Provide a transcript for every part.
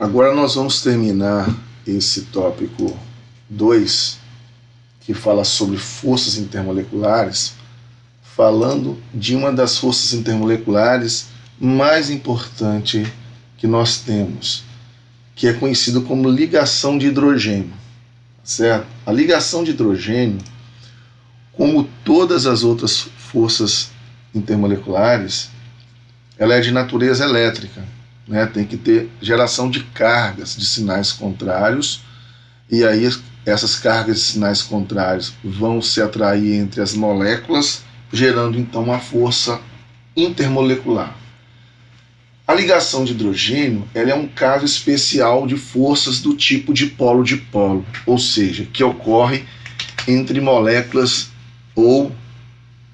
Agora nós vamos terminar esse tópico 2, que fala sobre forças intermoleculares, falando de uma das forças intermoleculares mais importantes que nós temos, que é conhecido como ligação de hidrogênio, certo? A ligação de hidrogênio, como todas as outras forças intermoleculares, ela é de natureza elétrica, né? Tem que ter geração de cargas de sinais contrários, e aí essas cargas de sinais contrários vão se atrair entre as moléculas, gerando então uma força intermolecular. A ligação de hidrogênio, ela é um caso especial de forças do tipo dipolo-dipolo, ou seja, que ocorre entre moléculas ou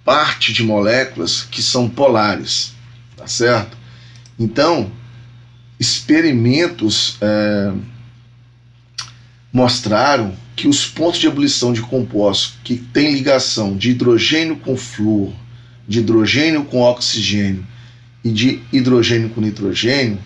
parte de moléculas que são polares, tá certo? Então, experimentos mostraram que os pontos de ebulição de compostos que têm ligação de hidrogênio com flúor, de hidrogênio com oxigênio e de hidrogênio com nitrogênio,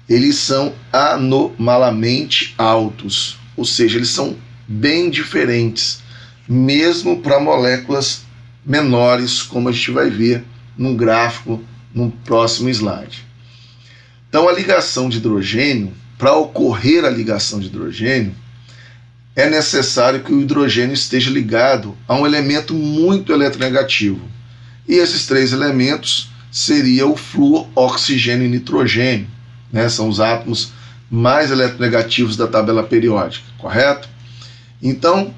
eles são anormalmente altos, ou seja, eles são bem diferentes, mesmo para moléculas menores, como a gente vai ver no gráfico no próximo slide. Então, a ligação de hidrogênio, para ocorrer a ligação de hidrogênio, é necessário que o hidrogênio esteja ligado a um elemento muito eletronegativo. E esses três elementos seriam o flúor, oxigênio e nitrogênio, né? São os átomos mais eletronegativos da tabela periódica, correto? Então,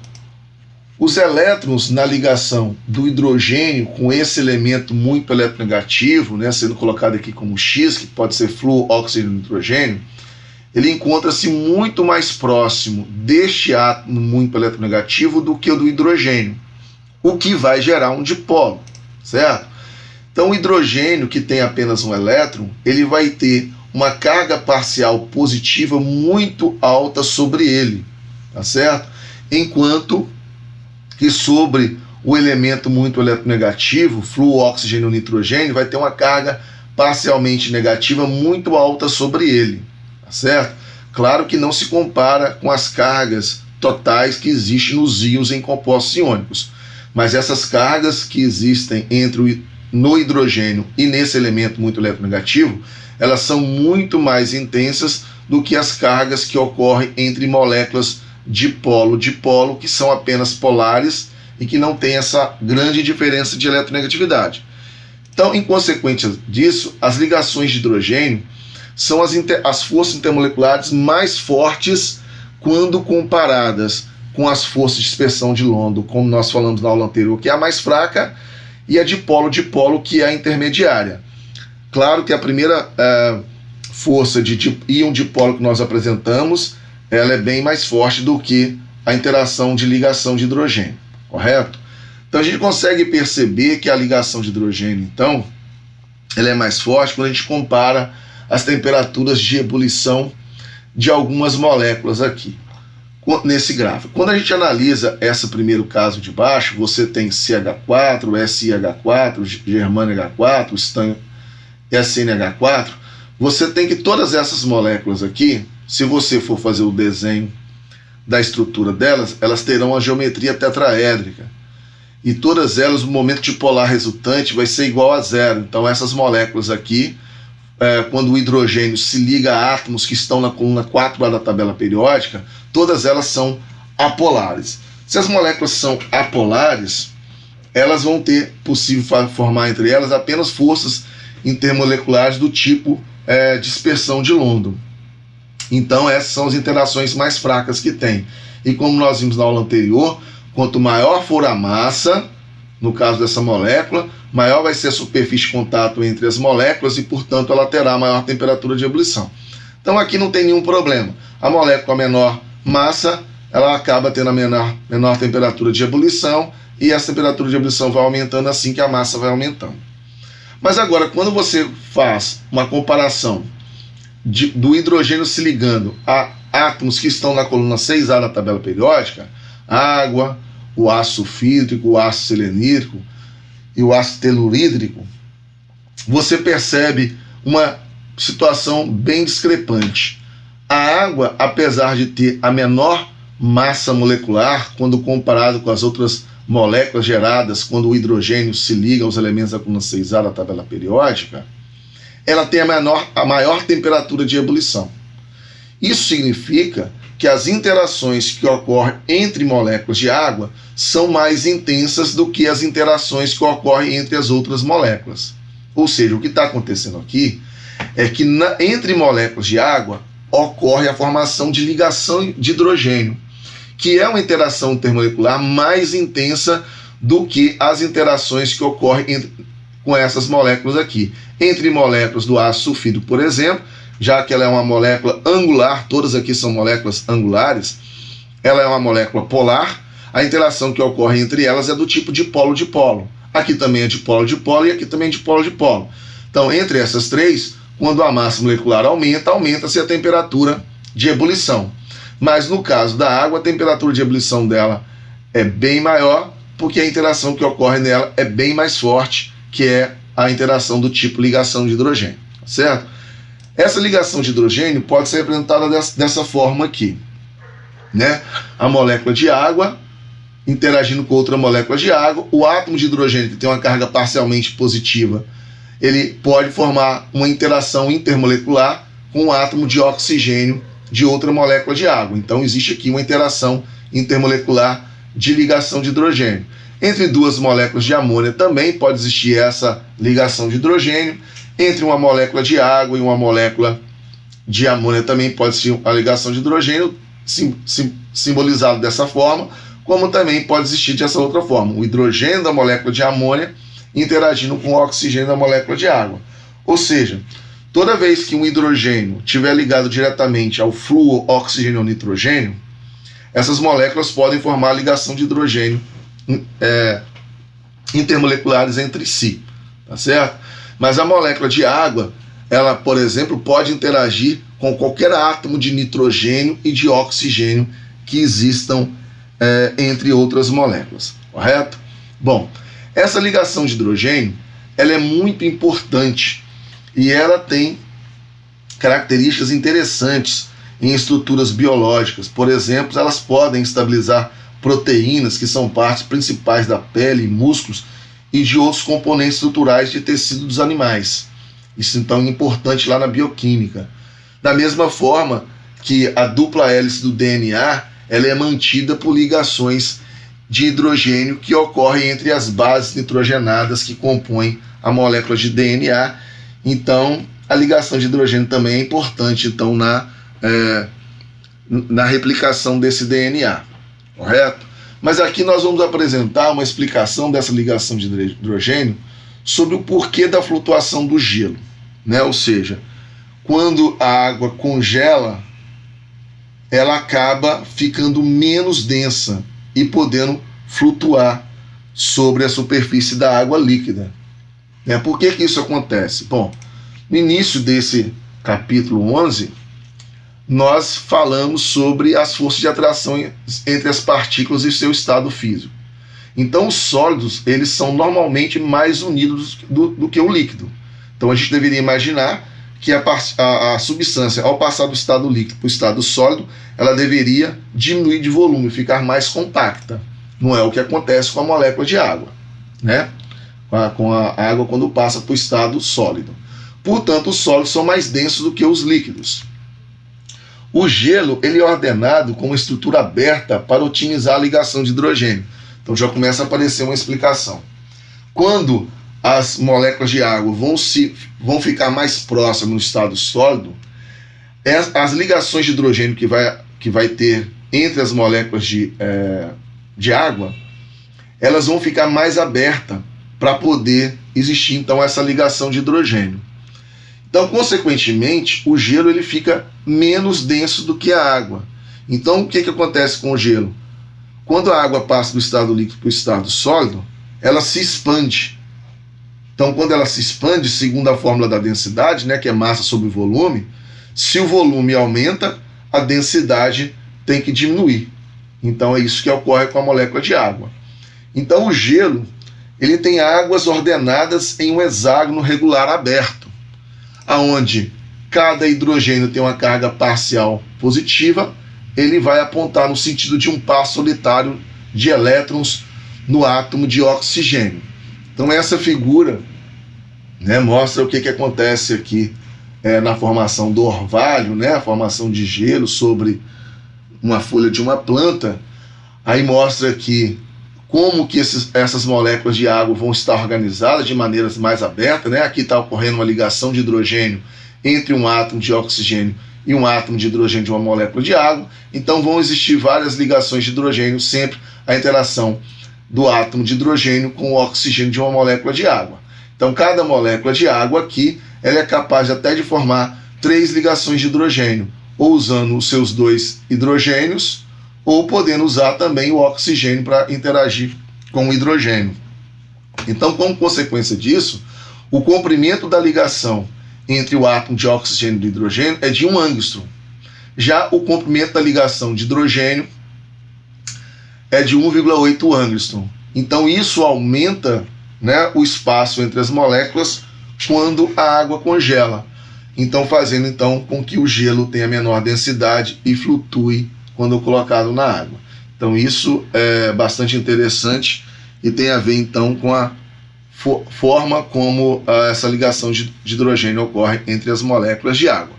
os elétrons na ligação do hidrogênio com esse elemento muito eletronegativo, né, sendo colocado aqui como X, que pode ser flúor, oxigênio e nitrogênio, ele encontra-se muito mais próximo deste átomo muito eletronegativo do que o do hidrogênio, o que vai gerar um dipolo, certo? Então, o hidrogênio, que tem apenas um elétron, ele vai ter uma carga parcial positiva muito alta sobre ele, tá certo? Enquanto que sobre o elemento muito eletronegativo, flúor, oxigênio e nitrogênio, vai ter uma carga parcialmente negativa muito alta sobre ele, tá certo? Claro que não se compara com as cargas totais que existem nos íons em compostos iônicos, mas essas cargas que existem no hidrogênio e nesse elemento muito eletronegativo, elas são muito mais intensas do que as cargas que ocorrem entre moléculas dipolo-dipolo, que são apenas polares e que não tem essa grande diferença de eletronegatividade. Então, em consequência disso, as ligações de hidrogênio são as forças intermoleculares mais fortes quando comparadas com as forças de dispersão de London, como nós falamos na aula anterior, que é a mais fraca, e a dipolo-dipolo, que é a intermediária. Claro que a primeira força de íon dipolo que nós apresentamos, ela é bem mais forte do que a interação de ligação de hidrogênio, correto? Então a gente consegue perceber que a ligação de hidrogênio, então, ela é mais forte quando a gente compara as temperaturas de ebulição de algumas moléculas aqui, nesse gráfico. Quando a gente analisa esse primeiro caso de baixo, você tem CH4, SiH4, germânio H4, estanho SNH4, você tem que todas essas moléculas aqui, se você for fazer o desenho da estrutura delas, elas terão a geometria tetraédrica. E todas elas, o momento dipolar resultante vai ser igual a zero. Então essas moléculas aqui, quando o hidrogênio se liga a átomos que estão na coluna 4 lá da tabela periódica, todas elas são apolares. Se as moléculas são apolares, elas vão ter possível formar entre elas apenas forças intermoleculares do tipo dispersão de London. Então essas são as interações mais fracas que tem. E como nós vimos na aula anterior, quanto maior for a massa, no caso dessa molécula, maior vai ser a superfície de contato entre as moléculas e, portanto, ela terá maior temperatura de ebulição. Então aqui não tem nenhum problema. A molécula com a menor massa, ela acaba tendo a menor temperatura de ebulição, e essa temperatura de ebulição vai aumentando assim que a massa vai aumentando. Mas agora, quando você faz uma comparação do hidrogênio se ligando a átomos que estão na coluna 6A da tabela periódica, água, o ácido sulfídrico, o ácido selenídrico e o ácido telurídrico, você percebe uma situação bem discrepante. A água, apesar de ter a menor massa molecular, quando comparado com as outras moléculas geradas quando o hidrogênio se liga aos elementos da coluna 6A da tabela periódica, ela tem a maior temperatura de ebulição. Isso significa que as interações que ocorrem entre moléculas de água são mais intensas do que as interações que ocorrem entre as outras moléculas. Ou seja, o que está acontecendo aqui é que entre moléculas de água ocorre a formação de ligação de hidrogênio, que é uma interação intermolecular mais intensa do que as interações que ocorrem com essas moléculas aqui. Entre moléculas do ácido sulfídrico, por exemplo, já que ela é uma molécula angular, todas aqui são moléculas angulares, ela é uma molécula polar, a interação que ocorre entre elas é do tipo dipolo-dipolo. Aqui também é dipolo-dipolo e aqui também é dipolo-dipolo. Então, entre essas três, quando a massa molecular aumenta, aumenta-se a temperatura de ebulição. Mas no caso da água, a temperatura de ebulição dela é bem maior, porque a interação que ocorre nela é bem mais forte, que é a interação do tipo ligação de hidrogênio, certo? Essa ligação de hidrogênio pode ser representada dessa forma aqui, né? A molécula de água interagindo com outra molécula de água, o átomo de hidrogênio que tem uma carga parcialmente positiva, ele pode formar uma interação intermolecular com o átomo de oxigênio de outra molécula de água. Então existe aqui uma interação intermolecular de ligação de hidrogênio. Entre duas moléculas de amônia também pode existir essa ligação de hidrogênio. Entre uma molécula de água e uma molécula de amônia também pode ser a ligação de hidrogênio, simbolizado dessa forma, como também pode existir dessa outra forma, o hidrogênio da molécula de amônia interagindo com o oxigênio da molécula de água. Ou seja, toda vez que um hidrogênio estiver ligado diretamente ao flúor, oxigênio ou nitrogênio, essas moléculas podem formar ligação de hidrogênio intermoleculares entre si, tá certo? Mas a molécula de água, ela, por exemplo, pode interagir com qualquer átomo de nitrogênio e de oxigênio que existam entre outras moléculas, correto? Bom, essa ligação de hidrogênio, ela é muito importante e ela tem características interessantes em estruturas biológicas. Por exemplo, elas podem estabilizar proteínas que são partes principais da pele e músculos e de outros componentes estruturais de tecido dos animais. Isso então é importante lá na bioquímica. Da mesma forma que a dupla hélice do DNA, ela é mantida por ligações de hidrogênio que ocorrem entre as bases nitrogenadas que compõem a molécula de DNA. Então, a ligação de hidrogênio também é importante então, na replicação desse DNA, correto? Mas aqui nós vamos apresentar uma explicação dessa ligação de hidrogênio sobre o porquê da flutuação do gelo, né? Ou seja, quando a água congela, ela acaba ficando menos densa e podendo flutuar sobre a superfície da água líquida. Por que isso acontece? Bom, no início desse capítulo 11, nós falamos sobre as forças de atração entre as partículas e seu estado físico. Então, os sólidos, eles são normalmente mais unidos do que o líquido. Então, a gente deveria imaginar que a substância, ao passar do estado líquido para o estado sólido, ela deveria diminuir de volume, ficar mais compacta. Não é o que acontece com a molécula de água, né? Com a água quando passa para o estado sólido. Portanto, os sólidos são mais densos do que os líquidos. O gelo, ele é ordenado com uma estrutura aberta para otimizar a ligação de hidrogênio. Então já começa a aparecer uma explicação. Quando as moléculas de água vão ficar mais próximas no estado sólido, as ligações de hidrogênio que vai ter entre as moléculas de água, elas vão ficar mais abertas para poder existir então essa ligação de hidrogênio. Então, consequentemente, o gelo ele fica menos denso do que a água. Então, o que acontece com o gelo? Quando a água passa do estado líquido para o estado sólido, ela se expande. Então, quando ela se expande, segundo a fórmula da densidade, né, que é massa sobre volume, se o volume aumenta, a densidade tem que diminuir. Então, é isso que ocorre com a molécula de água. Então, o gelo ele tem águas ordenadas em um hexágono regular aberto, aonde cada hidrogênio tem uma carga parcial positiva, ele vai apontar no sentido de um par solitário de elétrons no átomo de oxigênio. Então essa figura, né, mostra o que acontece aqui na formação do orvalho, né, a formação de gelo sobre uma folha de uma planta. Aí mostra aqui como que essas moléculas de água vão estar organizadas de maneiras mais abertas, né? Aqui está ocorrendo uma ligação de hidrogênio entre um átomo de oxigênio e um átomo de hidrogênio de uma molécula de água. Então vão existir várias ligações de hidrogênio, sempre a interação do átomo de hidrogênio com o oxigênio de uma molécula de água. Então cada molécula de água aqui, ela é capaz até de formar 3 ligações de hidrogênio, ou usando os seus 2 hidrogênios, ou podendo usar também o oxigênio para interagir com o hidrogênio. Então, como consequência disso, o comprimento da ligação entre o átomo de oxigênio e de hidrogênio é de 1 angstrom. Já o comprimento da ligação de hidrogênio é de 1,8 angstrom. Então isso aumenta, né, o espaço entre as moléculas quando a água congela. Então fazendo com que o gelo tenha menor densidade e flutue quando colocado na água. Então isso é bastante interessante e tem a ver então com a forma como essa ligação de hidrogênio ocorre entre as moléculas de água.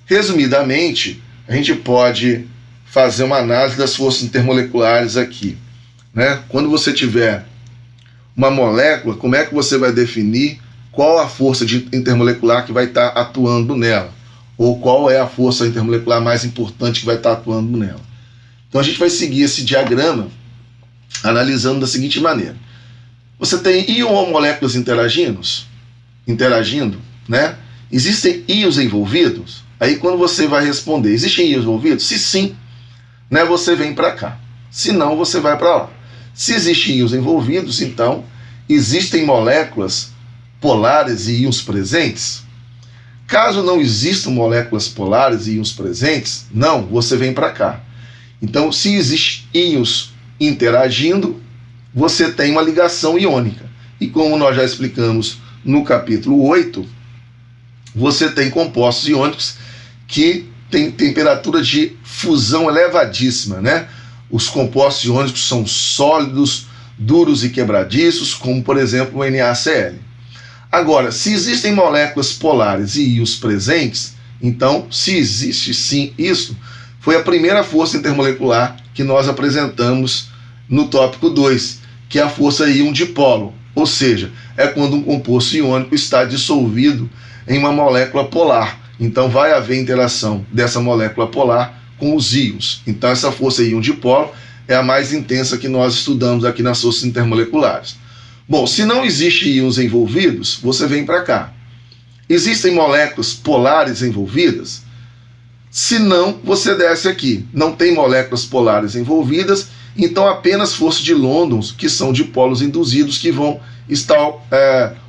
Resumidamente, a gente pode fazer uma análise das forças intermoleculares aqui, né? Quando você tiver uma molécula, como é que você vai definir qual a força intermolecular que vai estar atuando nela? Ou qual é a força intermolecular mais importante que vai estar atuando nela? Então a gente vai seguir esse diagrama analisando da seguinte maneira. Você tem íon ou moléculas interagindo, né? Existem íons envolvidos? Aí quando você vai responder, existem íons envolvidos? Se sim, né, você vem para cá. Se não, você vai para lá. Se existem íons envolvidos, então existem moléculas polares e íons presentes? Caso não existam moléculas polares e íons presentes, não, você vem para cá. Então, se existem íons interagindo, você tem uma ligação iônica. E como nós já explicamos no capítulo 8, você tem compostos iônicos que têm temperatura de fusão elevadíssima, né? Os compostos iônicos são sólidos, duros e quebradiços, como por exemplo o NaCl. Agora, se existem moléculas polares e íons presentes, então, se existe sim isso, foi a primeira força intermolecular que nós apresentamos no tópico 2, que é a força íon dipolo, ou seja, é quando um composto iônico está dissolvido em uma molécula polar. Então vai haver interação dessa molécula polar com os íons. Então essa força íon dipolo é a mais intensa que nós estudamos aqui nas forças intermoleculares. Bom, se não existem íons envolvidos, você vem para cá. Existem moléculas polares envolvidas? Se não, você desce aqui. Não tem moléculas polares envolvidas, então apenas forças de London, que são dipolos induzidos, que vão estar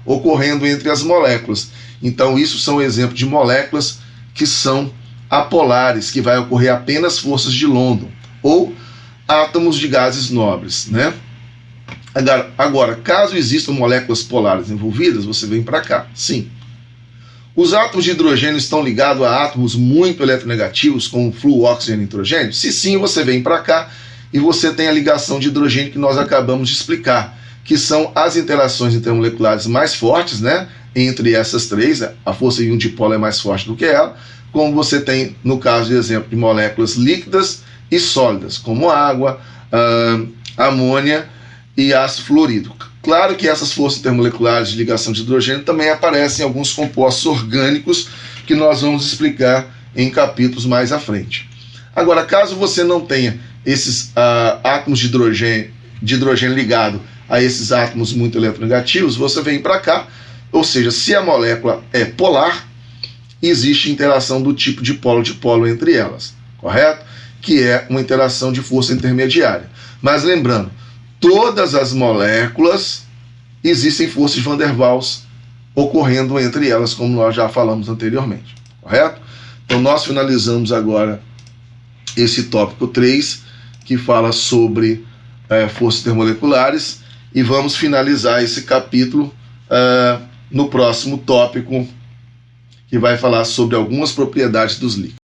ocorrendo entre as moléculas. Então isso são exemplos de moléculas que são apolares, que vai ocorrer apenas forças de London, ou átomos de gases nobres, né? Agora, caso existam moléculas polares envolvidas, você vem para cá, sim. Os átomos de hidrogênio estão ligados a átomos muito eletronegativos, como flúor, oxigênio e nitrogênio? Se sim, você vem para cá e você tem a ligação de hidrogênio que nós acabamos de explicar, que são as interações intermoleculares mais fortes, né? Entre essas três, a força íon dipolo é mais forte do que ela, como você tem no caso de exemplo de moléculas líquidas e sólidas, como água, amônia e ácido fluorídrico. Claro que essas forças intermoleculares de ligação de hidrogênio também aparecem em alguns compostos orgânicos que nós vamos explicar em capítulos mais à frente. Agora, caso você não tenha esses átomos de hidrogênio ligado a esses átomos muito eletronegativos, você vem para cá, ou seja, se a molécula é polar, existe interação do tipo dipolo-dipolo entre elas, correto? Que é uma interação de força intermediária. Mas lembrando, todas as moléculas existem forças de Van der Waals ocorrendo entre elas, como nós já falamos anteriormente, correto? Então nós finalizamos agora esse tópico 3, que fala sobre forças termoleculares, e vamos finalizar esse capítulo no próximo tópico, que vai falar sobre algumas propriedades dos líquidos.